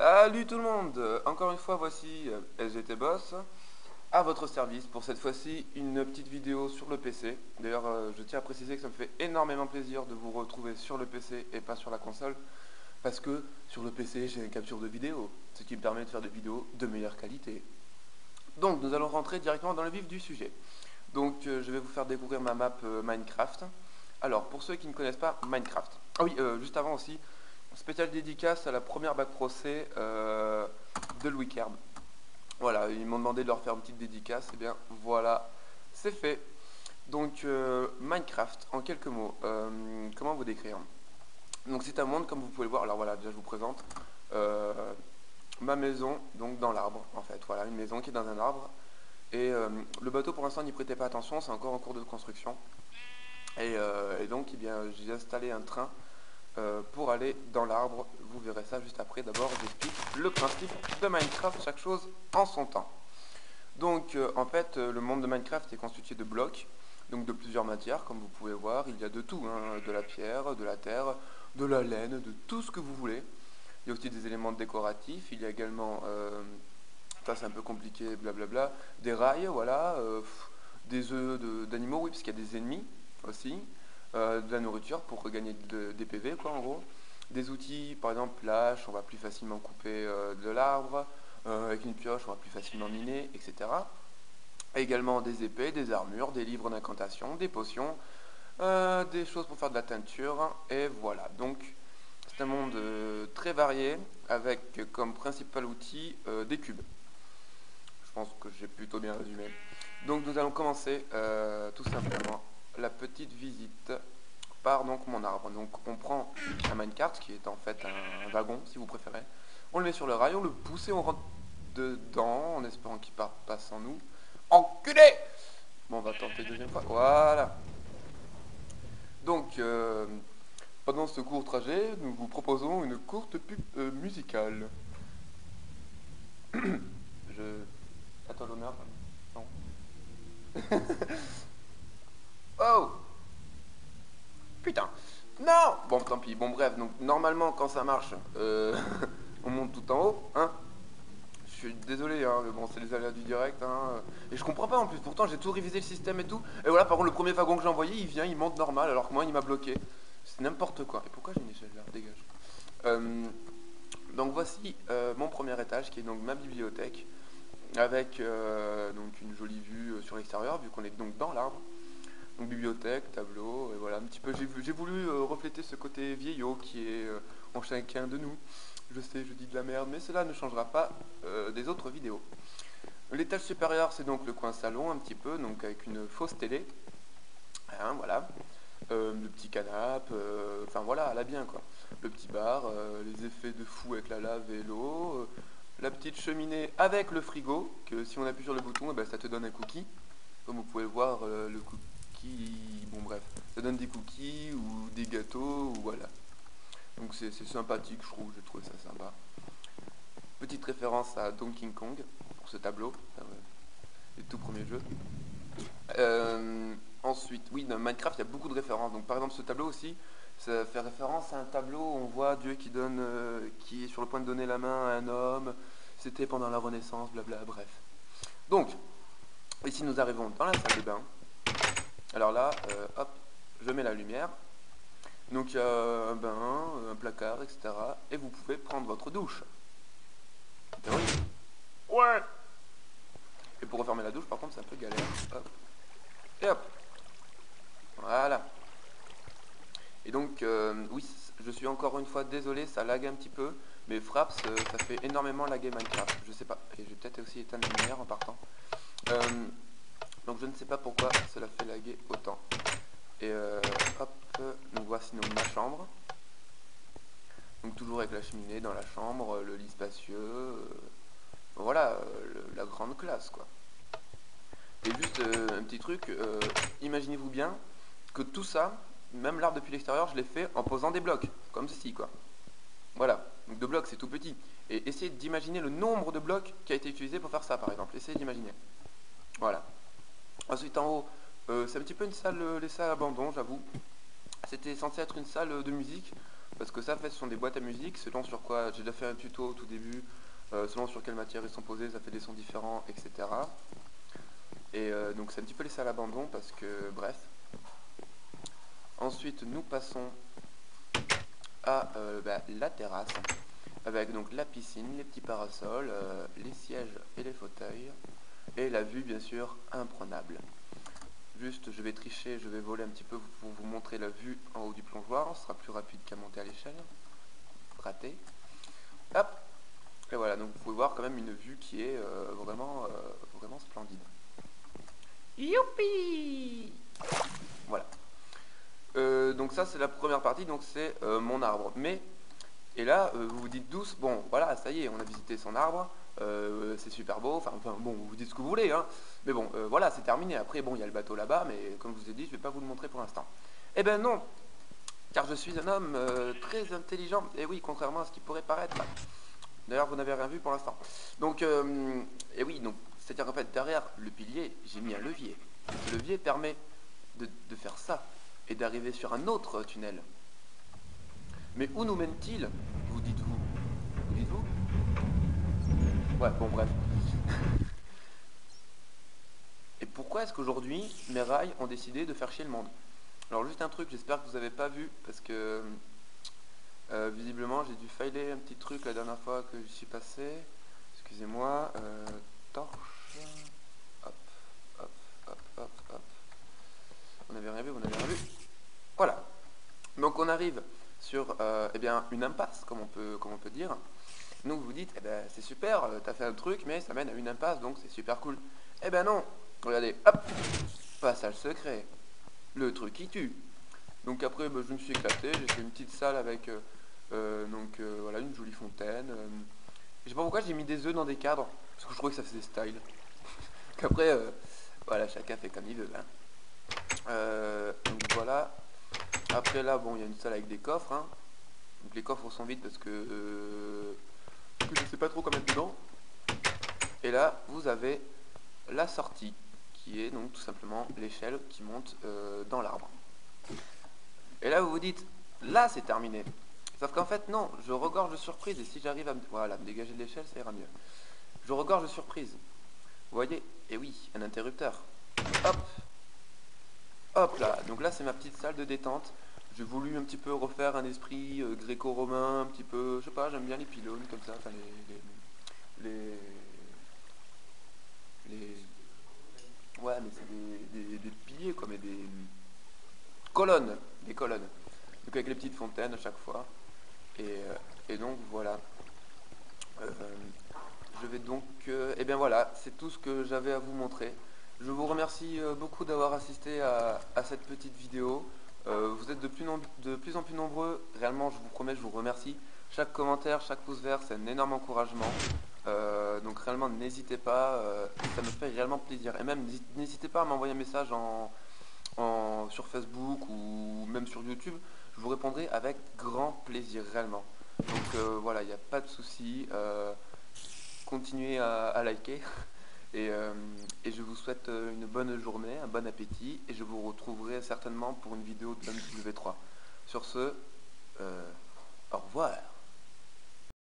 Salut tout le monde. Encore une fois, voici SGT Boss à votre service pour cette fois-ci une petite vidéo sur le PC. D'ailleurs, je tiens à préciser que ça me fait énormément plaisir de vous retrouver sur le PC et pas sur la console, parce que sur le PC j'ai une capture de vidéo, ce qui me permet de faire des vidéos de meilleure qualité. Donc nous allons rentrer directement dans le vif du sujet. Donc je vais vous faire découvrir ma map Minecraft. Alors pour ceux qui ne connaissent pas Minecraft. Ah oui, juste avant aussi, spécial dédicace à la première Bac Pro C de Louis Kerb. Voilà, ils m'ont demandé de leur faire une petite dédicace, et bien voilà, c'est fait. Donc Minecraft, en quelques mots, comment vous décrire? Donc c'est un monde comme vous pouvez le voir, alors voilà, déjà je vous présente ma maison, donc dans l'arbre en fait, voilà, une maison qui est dans un arbre. Et le bateau pour l'instant n'y prêtez pas attention, c'est encore en cours de construction. Et donc eh bien, j'ai installé un train pour aller dans l'arbre. Vous verrez ça juste après. D'abord j'explique le principe de Minecraft, chaque chose en son temps. Donc en fait le monde de Minecraft est constitué de blocs, donc de plusieurs matières comme vous pouvez voir. Il y a de tout, hein, de la pierre, de la terre, de la laine, de tout ce que vous voulez. Il y a aussi des éléments décoratifs, il y a également, ça c'est un peu compliqué, blablabla, des rails, voilà, des œufs d'animaux, oui, parce qu'il y a des ennemis aussi, de la nourriture pour gagner des PV, quoi, en gros. Des outils, par exemple, l'hache, on va plus facilement couper de l'arbre, avec une pioche, on va plus facilement miner, etc. Et également des épées, des armures, des livres d'incantation, des potions, des choses pour faire de la teinture, et voilà. Donc, c'est un monde très varié, avec comme principal outil des cubes. Je pense que j'ai plutôt bien résumé. Donc nous allons commencer tout simplement la petite visite par donc mon arbre. Donc on prend un minecart qui est en fait un wagon si vous préférez. On le met sur le rail, on le pousse et on rentre dedans en espérant qu'il parte pas sans nous. Enculé! Bon, on va tenter deuxième fois. Voilà. Donc pendant ce court trajet, nous vous proposons une courte pub musicale. Je... À toi l'honneur. Non. Oh! Putain. Non! Bon, tant pis. Bon, bref. Donc, normalement, quand ça marche, on monte tout en haut, hein. Je suis désolé, hein, mais bon, c'est les aléas du direct, hein. Et je comprends pas en plus. Pourtant, j'ai tout révisé le système et tout. Et voilà, par contre, le premier wagon que j'ai envoyé, il vient, il monte normal, alors que moi, il m'a bloqué. C'est n'importe quoi. Et pourquoi j'ai une échelle là? Dégage. Euh, donc, voici mon premier étage, qui est donc ma bibliothèque, avec donc une jolie vue sur l'extérieur, vu qu'on est donc dans l'arbre. Donc bibliothèque, tableau, et voilà un petit peu. J'ai voulu refléter ce côté vieillot qui est en chacun de nous. Je sais, je dis de la merde, mais cela ne changera pas des autres vidéos. L'étage supérieur, c'est donc le coin salon un petit peu, donc avec une fausse télé. Hein, voilà. Le petit canapé, enfin voilà, à la bien quoi. Le petit bar, les effets de fou avec la lave et l'eau. La petite cheminée avec le frigo, que si on appuie sur le bouton, eh ben, ça te donne un cookie. Comme vous pouvez le voir, le cookie, bon bref, ça donne des cookies ou des gâteaux, ou voilà. Donc c'est sympathique, je trouve, j'ai trouvé ça sympa. Petite référence à Donkey Kong pour ce tableau, les tout premiers jeux. Ensuite, oui, dans Minecraft, il y a beaucoup de références. Donc par exemple, ce tableau aussi, ça fait référence à un tableau où on voit Dieu qui donne, qui est sur le point de donner la main à un homme. C'était pendant la Renaissance, blabla, bref. Donc, ici nous arrivons dans la salle de bain. Alors là, hop, je mets la lumière. Donc il y a un bain, un placard, etc. Et vous pouvez prendre votre douche. En théorie. Ouais. Et pour refermer la douche, par contre, c'est un peu galère. Hop. Et hop. Voilà. Et donc, oui, je suis encore une fois désolé, ça lag un petit peu. Mais Fraps, ça fait énormément laguer Minecraft. Je sais pas. Et je vais peut-être aussi éteindre la lumière en partant. Donc je ne sais pas pourquoi cela fait laguer autant. Et hop, donc voici donc ma chambre. Donc toujours avec la cheminée dans la chambre, le lit spacieux. Voilà, la grande classe quoi. Et juste un petit truc, imaginez-vous bien que tout ça, même l'arbre depuis l'extérieur, je l'ai fait en posant des blocs, comme ceci quoi. Voilà, donc 2 blocs c'est tout petit. Et essayez d'imaginer le nombre de blocs qui a été utilisé pour faire ça par exemple. Essayez d'imaginer. Voilà. Ensuite en haut, c'est un petit peu une salle laissée à l'abandon, j'avoue. C'était censé être une salle de musique, parce que ça en fait ce sont des boîtes à musique, selon sur quoi, j'ai déjà fait un tuto au tout début, selon sur quelle matière ils sont posés, ça fait des sons différents, etc. Et donc c'est un petit peu laissé à l'abandon parce que bref. Ensuite nous passons à la terrasse, avec donc la piscine, les petits parasols, les sièges et les fauteuils, et la vue bien sûr imprenable. Juste je vais tricher, je vais voler un petit peu pour vous montrer la vue en haut du plongeoir, ce sera plus rapide qu'à monter à l'échelle. Raté. Hop. Et voilà, donc vous pouvez voir quand même une vue qui est vraiment splendide. Youpi! Voilà. Donc ça c'est la première partie, donc c'est mon arbre. Mais, et là vous vous dites tous, bon voilà, ça y est, on a visité son arbre, c'est super beau, enfin bon, vous dites ce que vous voulez, hein. Mais bon, voilà, c'est terminé. Après, bon, il y a le bateau là-bas, mais comme je vous ai dit, je vais pas vous le montrer pour l'instant. Eh ben non, car je suis un homme très intelligent, et oui, contrairement à ce qui pourrait paraître. D'ailleurs, vous n'avez rien vu pour l'instant. Donc, et oui, donc, c'est-à-dire qu'en fait, derrière le pilier, j'ai mis un levier. Ce levier permet de faire ça, et d'arriver sur un autre tunnel. Mais où nous mène-t-il, vous dites-vous? Vous dites-vous? Ouais, bon, bref. Et pourquoi est-ce qu'aujourd'hui, mes rails ont décidé de faire chier le monde? Alors, juste un truc, j'espère que vous n'avez pas vu, parce que visiblement, j'ai dû filer un petit truc la dernière fois que je suis passé. Excusez-moi. Torche. Hop, hop, hop, hop, hop. On n'avait rien vu, on n'avait rien vu. Voilà. Donc on arrive sur eh bien, une impasse, comme on peut dire. Donc vous dites, eh ben, c'est super, t'as fait un truc, mais ça mène à une impasse, donc c'est super cool. Eh ben non, regardez, hop, passage secret, le truc qui tue. Donc après, je me suis éclaté, j'ai fait une petite salle avec voilà, une jolie fontaine. Je sais pas pourquoi j'ai mis des œufs dans des cadres, parce que je trouvais que ça faisait style. Qu'après, voilà, chacun fait comme il veut. Hein. Donc voilà. Après là, bon, il y a une salle avec des coffres. Hein. Donc les coffres sont vides parce que je sais pas trop quoi mettre dedans. Et là, vous avez la sortie, qui est donc tout simplement l'échelle qui monte dans l'arbre. Et là, vous vous dites, là, c'est terminé. Sauf qu'en fait, non, je regorge de surprises. Et si j'arrive à me dégager de l'échelle, ça ira mieux. Je regorge de surprises. Vous voyez? Et oui, un interrupteur. Hop! Hop là! Donc là, c'est ma petite salle de détente. J'ai voulu un petit peu refaire un esprit gréco-romain, un petit peu, je sais pas, j'aime bien les pylônes comme ça, enfin les... Ouais, mais c'est des piliers quoi, mais des colonnes, des colonnes. Donc avec les petites fontaines à chaque fois. Et donc voilà. Euh, je vais donc... et bien voilà, c'est tout ce que j'avais à vous montrer. Je vous remercie beaucoup d'avoir assisté à cette petite vidéo. Vous êtes de plus en plus nombreux. Réellement, je vous promets, je vous remercie. Chaque commentaire, chaque pouce vert, c'est un énorme encouragement. Donc réellement, n'hésitez pas. Ça me fait réellement plaisir. Et même, n'hésitez pas à m'envoyer un message sur Facebook ou même sur YouTube. Je vous répondrai avec grand plaisir, réellement. Donc voilà, il n'y a pas de souci. Continuez à liker. Et je vous souhaite une bonne journée, un bon appétit, et je vous retrouverai certainement pour une vidéo de MW3. Sur ce, au revoir.